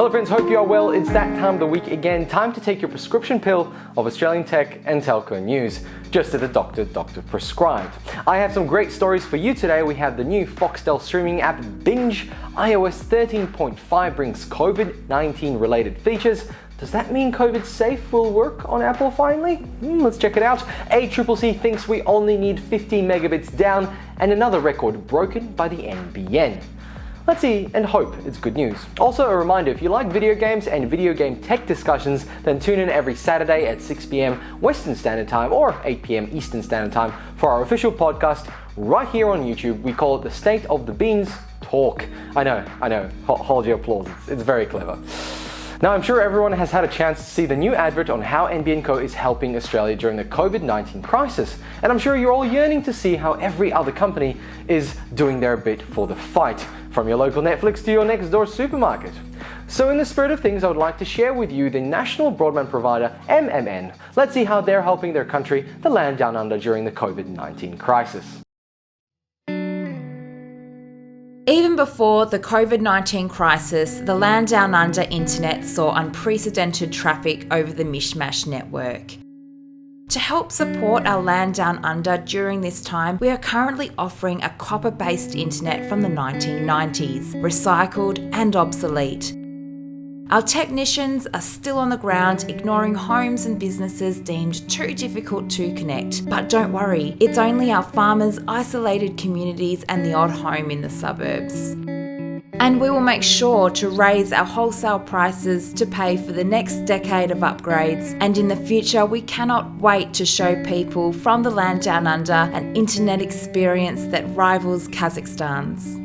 Hello friends, hope you are well. It's that time of the week again. Time to take your prescription pill of Australian tech and telco news, just as the doctor prescribed. I have some great stories for you today. We have the new Foxtel streaming app Binge. iOS 13.5 brings COVID-19 related features. Does that mean COVID Safe will work on Apple finally? Let's check it out. ACCC thinks we only need 50 megabits down, and another record broken by the NBN. Let's see and hope it's good news. Also a reminder, if you like video games and video game tech discussions, then tune in every Saturday at 6 p.m. Western Standard Time or 8 p.m. Eastern Standard Time for our official podcast right here on YouTube. We call it the State of the Beans Talk. I know, hold your applause, it's very clever. Now, I'm sure everyone has had a chance to see the new advert on how NBN Co is helping Australia during the COVID-19 crisis. And I'm sure you're all yearning to see how every other company is doing their bit for the fight, from your local Netflix to your next door supermarket. So in the spirit of things, I would like to share with you the national broadband provider MMN. Let's see how they're helping their country, the land down under, during the COVID-19 crisis. Even before the COVID-19 crisis, the Land Down Under internet saw unprecedented traffic over the Mishmash network. To help support our Land Down Under during this time, we are currently offering a copper-based internet from the 1990s, recycled and obsolete. Our technicians are still on the ground, ignoring homes and businesses deemed too difficult to connect. But don't worry, it's only our farmers, isolated communities and the odd home in the suburbs. And we will make sure to raise our wholesale prices to pay for the next decade of upgrades. And in the future, we cannot wait to show people from the Land Down Under an internet experience that rivals Kazakhstan's.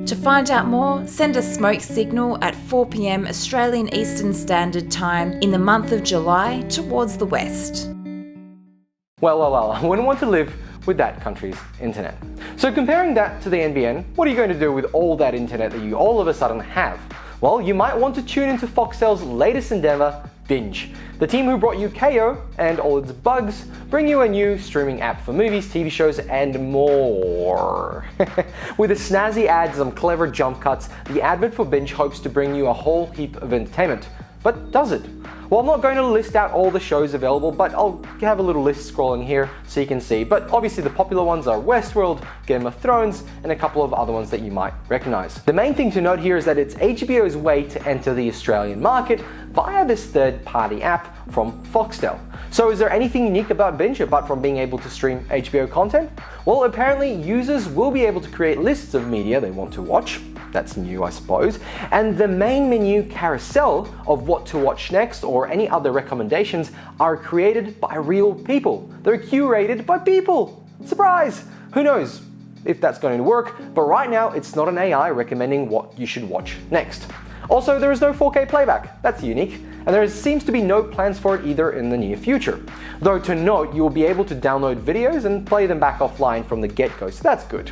To find out more, send a smoke signal at 4 p.m. Australian Eastern Standard Time in the month of July towards the west. Well, I wouldn't want to live with that country's internet. So comparing that to the NBN, what are you going to do with all that internet that you all of a sudden have? Well, you might want to tune into Foxtel's latest endeavour, Binge. The team who brought you Kayo and all its bugs bring you a new streaming app for movies, TV shows and more. With a snazzy ads and some clever jump cuts, the advert for Binge hopes to bring you a whole heap of entertainment. But does it? Well, I'm not going to list out all the shows available, but I'll have a little list scrolling here so you can see. But obviously the popular ones are Westworld, Game of Thrones, and a couple of other ones that you might recognize. The main thing to note here is that it's HBO's way to enter the Australian market via this third-party app from Foxtel. So is there anything unique about Binge apart from being able to stream HBO content? Well, apparently users will be able to create lists of media they want to watch. That's new, I suppose. And the main menu carousel of what to watch next or any other recommendations are created by real people. They're curated by people. Surprise! Who knows if that's going to work, but right now it's not an AI recommending what you should watch next. Also, there is no 4K playback. That's unique. And there seems to be no plans for it either in the near future. Though to note, you will be able to download videos and play them back offline from the get-go, so that's good.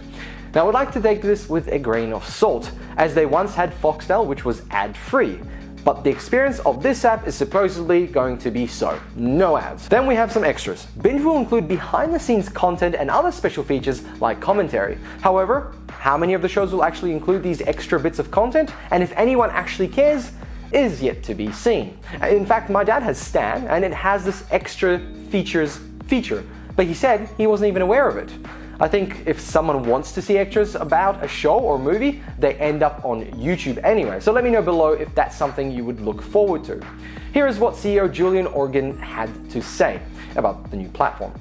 Now, I would like to take this with a grain of salt, as they once had Foxtel, which was ad-free. But the experience of this app is supposedly going to be so. No ads. Then we have some extras. Binge will include behind-the-scenes content and other special features like commentary. However, how many of the shows will actually include these extra bits of content, and if anyone actually cares, is yet to be seen. In fact, my dad has Stan, and it has this extra feature, but he said he wasn't even aware of it. I think if someone wants to see extras about a show or movie, they end up on YouTube anyway. So let me know below if that's something you would look forward to. Here is what CEO Julian Organ had to say about the new platform.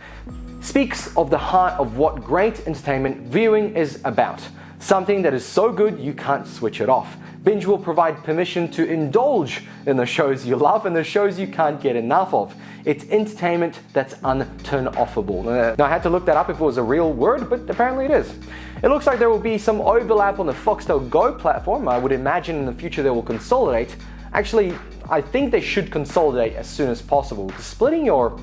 Speaks of the heart of what great entertainment viewing is about. Something that is so good you can't switch it off. Binge will provide permission to indulge in the shows you love and the shows you can't get enough of. It's entertainment that's unturn-offable. Now, I had to look that up if it was a real word, but apparently it is. It looks like there will be some overlap on the Foxtel Go platform. I would imagine in the future they will consolidate. Actually, I think they should consolidate as soon as possible. Splitting your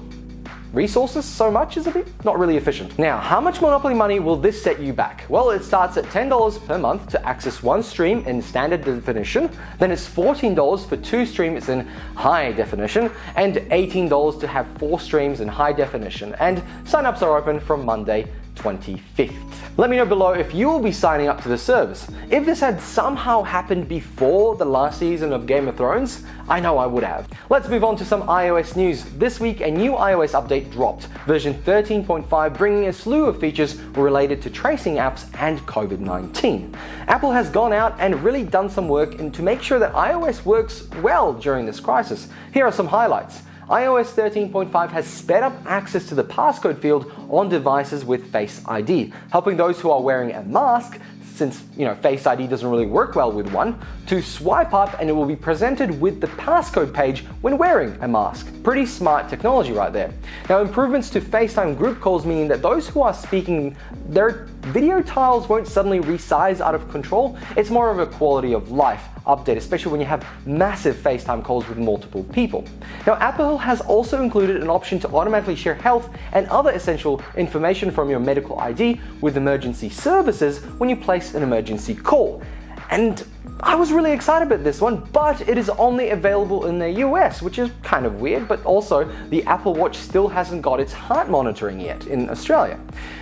resources so much is a bit not really efficient. Now, how much Monopoly money will this set you back? Well, it starts at $10 per month to access one stream in standard definition, then it's $14 for two streams in high definition, and $18 to have 4 streams in high definition, and sign-ups are open from Monday 25th. Let me know below if you will be signing up to the service. If this had somehow happened before the last season of Game of Thrones, I know I would have. Let's move on to some iOS news. This week, a new iOS update dropped, version 13.5, bringing a slew of features related to tracing apps and COVID-19. Apple has gone out and really done some work to make sure that iOS works well during this crisis. Here are some highlights. iOS 13.5 has sped up access to the passcode field on devices with Face ID, helping those who are wearing a mask, since Face ID doesn't really work well with one, to swipe up and it will be presented with the passcode page when wearing a mask. Pretty smart technology right there. Now, improvements to FaceTime group calls mean that those who are speaking, their video tiles won't suddenly resize out of control. It's more of a quality of life update, especially when you have massive FaceTime calls with multiple people. Now, Apple has also included an option to automatically share health and other essential information from your medical ID with emergency services when you place an emergency call. And I was really excited about this one, but it is only available in the US, which is kind of weird, but also the Apple Watch still hasn't got its heart monitoring yet in Australia.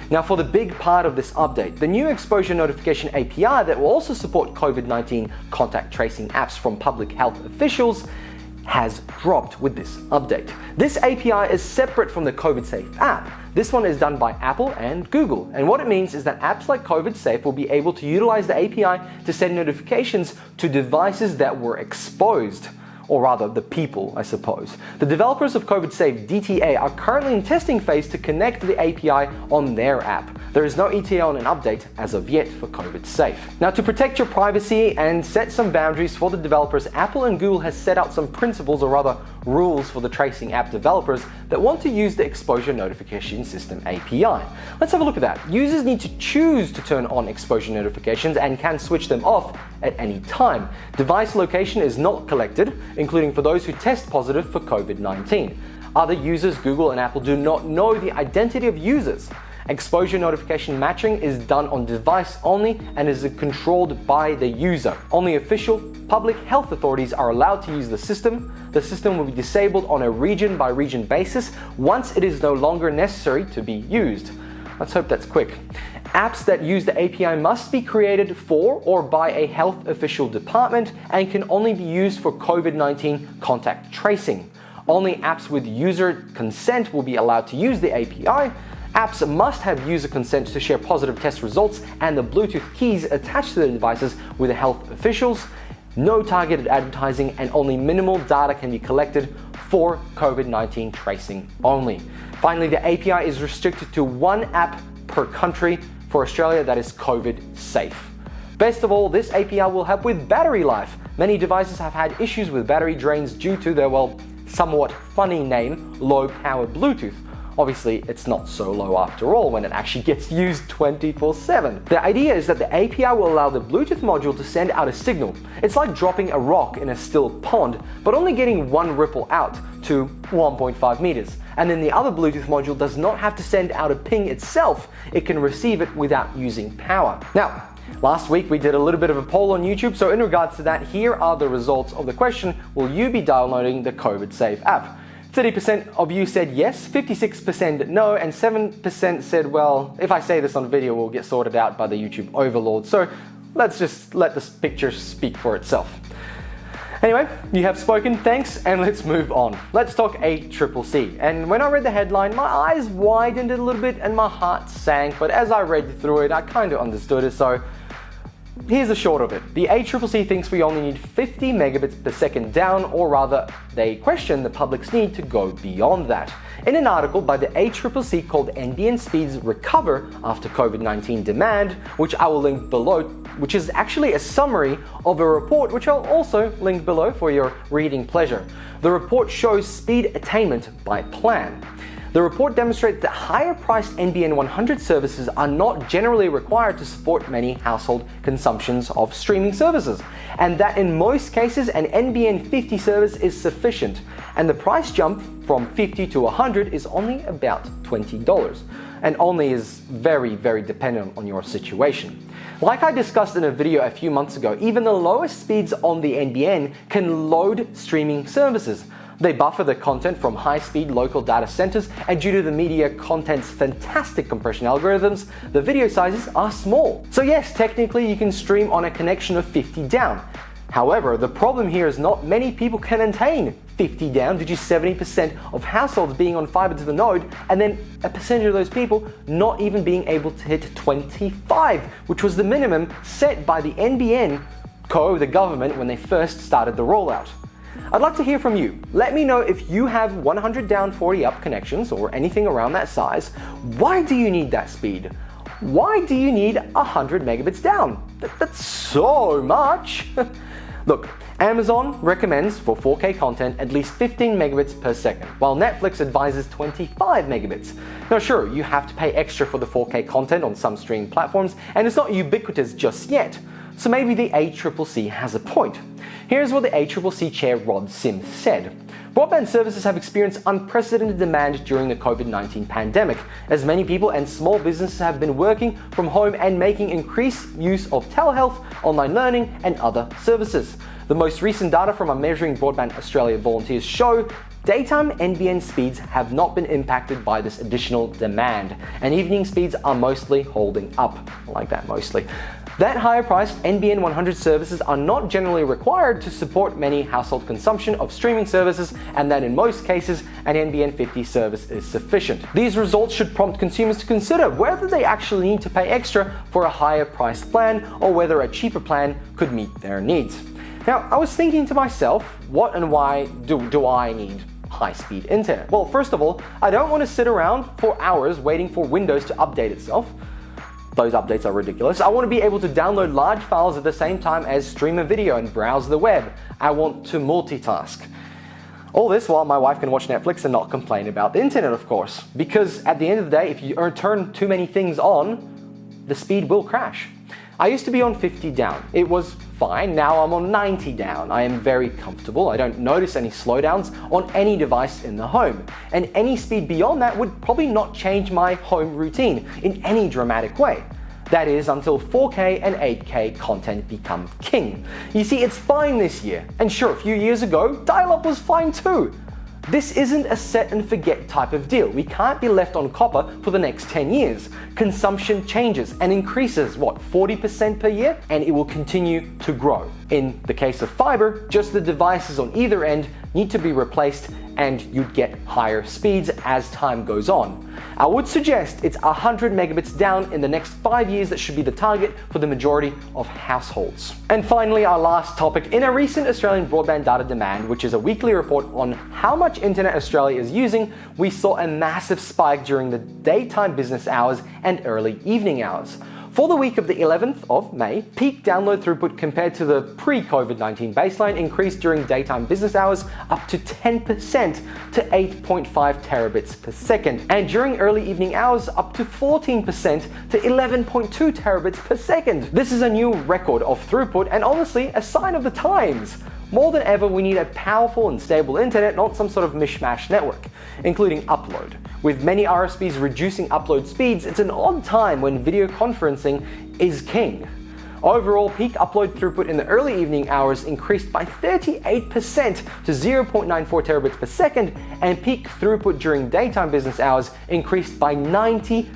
Now, for the big part of this update, the new exposure notification API that will also support COVID-19 contact tracing apps from public health officials has dropped with this update. This API is separate from the COVID Safe app. This one is done by Apple and Google, and what it means is that apps like COVID Safe will be able to utilize the API to send notifications to devices that were exposed, or rather the people, I suppose. The developers of COVID Safe DTA are currently in testing phase to connect the API on their app. There is no ETA on an update as of yet for COVID Safe. Now, to protect your privacy and set some boundaries for the developers, Apple and Google has set out some principles, or rather rules, for the tracing app developers that want to use the exposure notification system API. Let's have a look at that. Users need to choose to turn on exposure notifications and can switch them off at any time. Device location is not collected, including for those who test positive for COVID-19. Other users, Google and Apple, do not know the identity of users. Exposure notification matching is done on device only and is controlled by the user. Only official public health authorities are allowed to use the system. The system will be disabled on a region-by-region basis once it is no longer necessary to be used. Let's hope that's quick. Apps that use the API must be created for or by a health official department and can only be used for COVID-19 contact tracing. Only apps with user consent will be allowed to use the API. Apps must have user consent to share positive test results and the Bluetooth keys attached to the devices with the health officials. No targeted advertising and only minimal data can be collected for COVID-19 tracing only. Finally, the API is restricted to one app per country. For Australia, that is COVID Safe. Best of all, this API will help with battery life. Many devices have had issues with battery drains due to their, somewhat funny name, low power Bluetooth. Obviously, it's not so low after all when it actually gets used 24/7. The idea is that the API will allow the Bluetooth module to send out a signal. It's like dropping a rock in a still pond, but only getting one ripple out to 1.5 meters. And then the other Bluetooth module does not have to send out a ping itself. It can receive it without using power. Now, last week we did a little bit of a poll on YouTube, so in regards to that, here are the results of the question: will you be downloading the COVID Safe app? 30% of you said yes, 56% no, and 7% said, well, if I say this on video, we'll get sorted out by the YouTube overlord. So let's just let this picture speak for itself. Anyway, you have spoken, thanks, and let's move on. Let's talk ACCC. And when I read the headline, my eyes widened a little bit and my heart sank, but as I read through it, I kind of understood it, so here's the short of it. The ACCC thinks we only need 50 megabits per second down, or rather, they question the public's need to go beyond that. In an article by the ACCC called NBN Speeds Recover After COVID-19 Demand, which I will link below, which is actually a summary of a report which I'll also link below for your reading pleasure. The report shows speed attainment by plan. The report demonstrates that higher-priced NBN 100 services are not generally required to support many household consumptions of streaming services, and that in most cases an NBN 50 service is sufficient, and the price jump from 50 to 100 is only about $20, and only is very, very dependent on your situation. Like I discussed in a video a few months ago, even the lowest speeds on the NBN can load streaming services. They buffer the content from high-speed local data centers, and due to the media content's fantastic compression algorithms, the video sizes are small. So yes, technically you can stream on a connection of 50 down. However, the problem here is not many people can attain 50 down due to 70% of households being on fiber to the node, and then a percentage of those people not even being able to hit 25, which was the minimum set by the NBN, the government, when they first started the rollout. I'd like to hear from you. Let me know if you have 100 down 40 up connections or anything around that size. Why do you need that speed? Why do you need 100 megabits down? That's so much. Look, Amazon recommends for 4K content at least 15 megabits per second, while Netflix advises 25 megabits. Now sure, you have to pay extra for the 4K content on some streaming platforms, and it's not ubiquitous just yet, so maybe the ACCC has a point. Here's what the ACCC chair Rod Sims said. Broadband services have experienced unprecedented demand during the COVID-19 pandemic, as many people and small businesses have been working from home and making increased use of telehealth, online learning, and other services. The most recent data from our Measuring Broadband Australia volunteers show daytime NBN speeds have not been impacted by this additional demand, and evening speeds are mostly holding up. I like that, mostly. That higher-priced NBN 100 services are not generally required to support many household consumption of streaming services, and that in most cases, an NBN 50 service is sufficient. These results should prompt consumers to consider whether they actually need to pay extra for a higher-priced plan, or whether a cheaper plan could meet their needs. Now, I was thinking to myself, what and why do I need high-speed internet? Well, first of all, I don't want to sit around for hours waiting for Windows to update itself. Those updates are ridiculous. I want to be able to download large files at the same time as stream a video and browse the web. I want to multitask. All this while my wife can watch Netflix and not complain about the internet, of course. Because at the end of the day, if you turn too many things on, the speed will crash. I used to be on 50 down. It was fine. Now I'm on 90 down. I am very comfortable. I don't notice any slowdowns on any device in the home. And any speed beyond that would probably not change my home routine in any dramatic way. That is, until 4K and 8K content become king. You see, it's fine this year. And sure, a few years ago, dial-up was fine too. This isn't a set and forget type of deal. We can't be left on copper for the next 10 years. Consumption changes and increases, 40% per year? And it will continue to grow. In the case of fiber, just the devices on either end need to be replaced, and you'd get higher speeds as time goes on. I would suggest it's 100 megabits down in the next 5 years that should be the target for the majority of households. And finally, our last topic. In a recent Australian Broadband Data Demand, which is a weekly report on how much internet Australia is using, we saw a massive spike during the daytime business hours and early evening hours. For the week of the 11th of May, peak download throughput compared to the pre-COVID-19 baseline increased during daytime business hours up to 10% to 8.5 terabits per second, and during early evening hours up to 14% to 11.2 terabits per second. This is a new record of throughput and honestly a sign of the times. More than ever, we need a powerful and stable internet, not some sort of mishmash network, including upload. With many RSPs reducing upload speeds, it's an odd time when video conferencing is king. Overall, peak upload throughput in the early evening hours increased by 38% to 0.94 terabits per second, and peak throughput during daytime business hours increased by 96%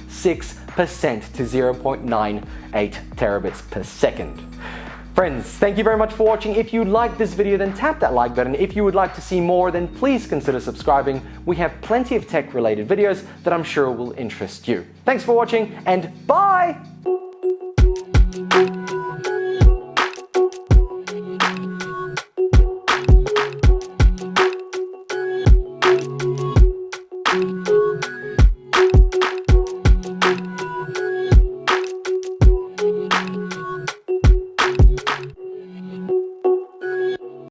to 0.98 terabits per second. Friends, thank you very much for watching. If you liked this video, then tap that like button. If you would like to see more, then please consider subscribing. We have plenty of tech-related videos that I'm sure will interest you. Thanks for watching, and bye!